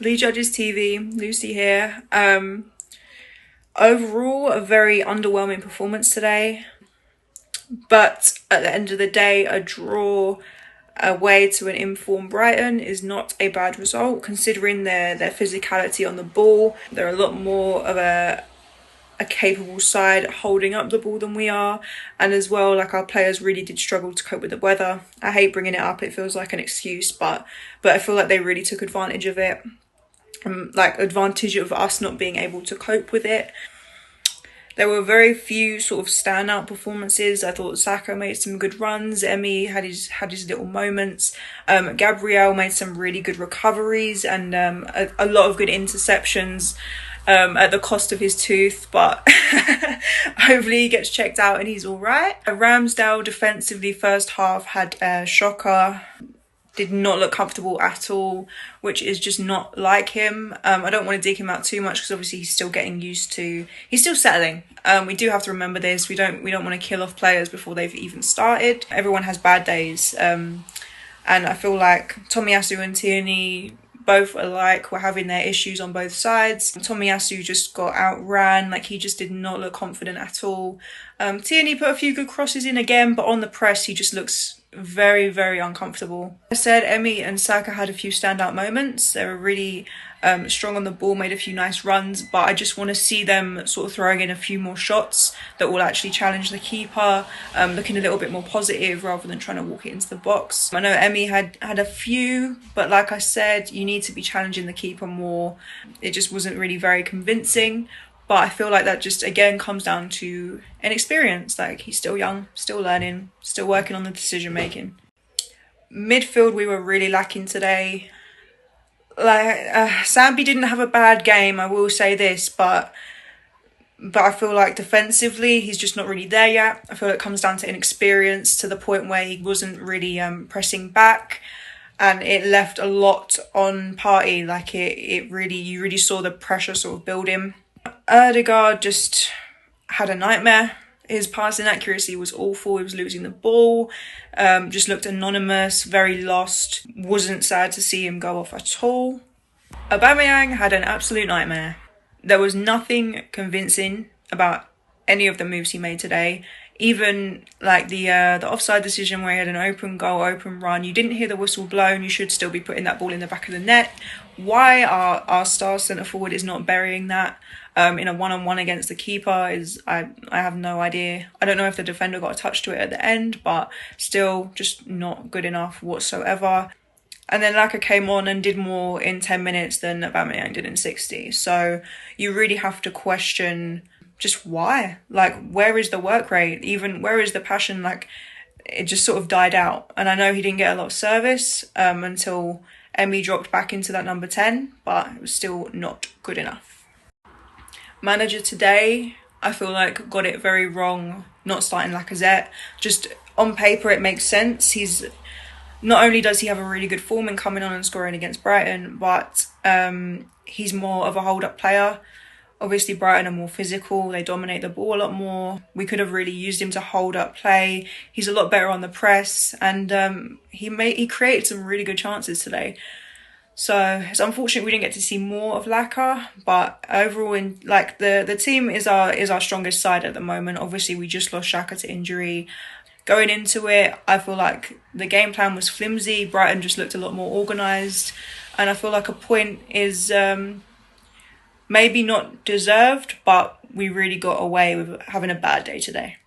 Lee Judge's TV, Lucy here. Overall, a very underwhelming performance today. But at the end of the day, a draw away to an informed Brighton is not a bad result, considering their physicality on the ball. They're a lot more of a capable side holding up the ball than we are, and as well, like, our players really did struggle to cope with the weather. I hate bringing it up, it feels like an excuse, but I feel like they really took advantage of it, like advantage of us not being able to cope with it. There were very few sort of standout performances. I thought Saka made some good runs. Emi had his little moments. Gabriel made some really good recoveries and a lot of good interceptions at the cost of his tooth, but hopefully he gets checked out and he's all right. Ramsdale defensively first half had a shocker. Did not look comfortable at all, which is just not like him. I don't want to dig him out too much because obviously he's still getting used to, he's still settling. We do have to remember this. We don't want to kill off players before they've even started. Everyone has bad days. And I feel like Tomiyasu and Tierney both alike were having their issues on both sides. Tomiyasu just got outran, like he just did not look confident at all. Tierney put a few good crosses in again, but on the press he just looks very, very uncomfortable. I said Emi and Saka had a few standout moments. They were really strong on the ball, made a few nice runs, but I just want to see them sort of throwing in a few more shots that will actually challenge the keeper, looking a little bit more positive rather than trying to walk it into the box. I know Emi had a few, but like I said, you need to be challenging the keeper more. It just wasn't really very convincing. But I feel like that just, again, comes down to inexperience. Like, he's still young, still learning, still working on the decision making. Midfield, we were really lacking today. Like, Sambi didn't have a bad game, I will say this, but I feel like defensively, he's just not really there yet. I feel it comes down to inexperience, to the point where he wasn't really pressing back. And it left a lot on Partey. Like, you really saw the pressure sort of building. Erdegaard just had a nightmare. His passing accuracy was awful. He was losing the ball. Just looked anonymous, very lost. Wasn't sad to see him go off at all. Aubameyang had an absolute nightmare. There was nothing convincing about any of the moves he made today. Even like the offside decision where he had an open goal, open run. You didn't hear the whistle blown. You should still be putting that ball in the back of the net. Why our star centre forward is not burying that in a one-on-one against the keeper is, I have no idea. I don't know if the defender got a touch to it at the end, but still just not good enough whatsoever. And then Laka came on and did more in 10 minutes than Aubameyang did in 60. So you really have to question just why. Like, where is the work rate? Even where is the passion? Like, it just sort of died out. And I know he didn't get a lot of service until Emi dropped back into that number 10, but it was still not good enough. Manager today, I feel like got it very wrong not starting Lacazette. Just on paper it makes sense. He's not only does he have a really good form in coming on and scoring against Brighton, but he's more of a hold-up player. Obviously Brighton are more physical, they dominate the ball a lot more. We could have really used him to hold up play. He's a lot better on the press, and he created some really good chances today. So it's unfortunate we didn't get to see more of Laka, but overall, the team is our strongest side at the moment. Obviously, we just lost Xhaka to injury. Going into it, I feel like the game plan was flimsy. Brighton just looked a lot more organised, and I feel like a point is maybe not deserved, but we really got away with having a bad day today.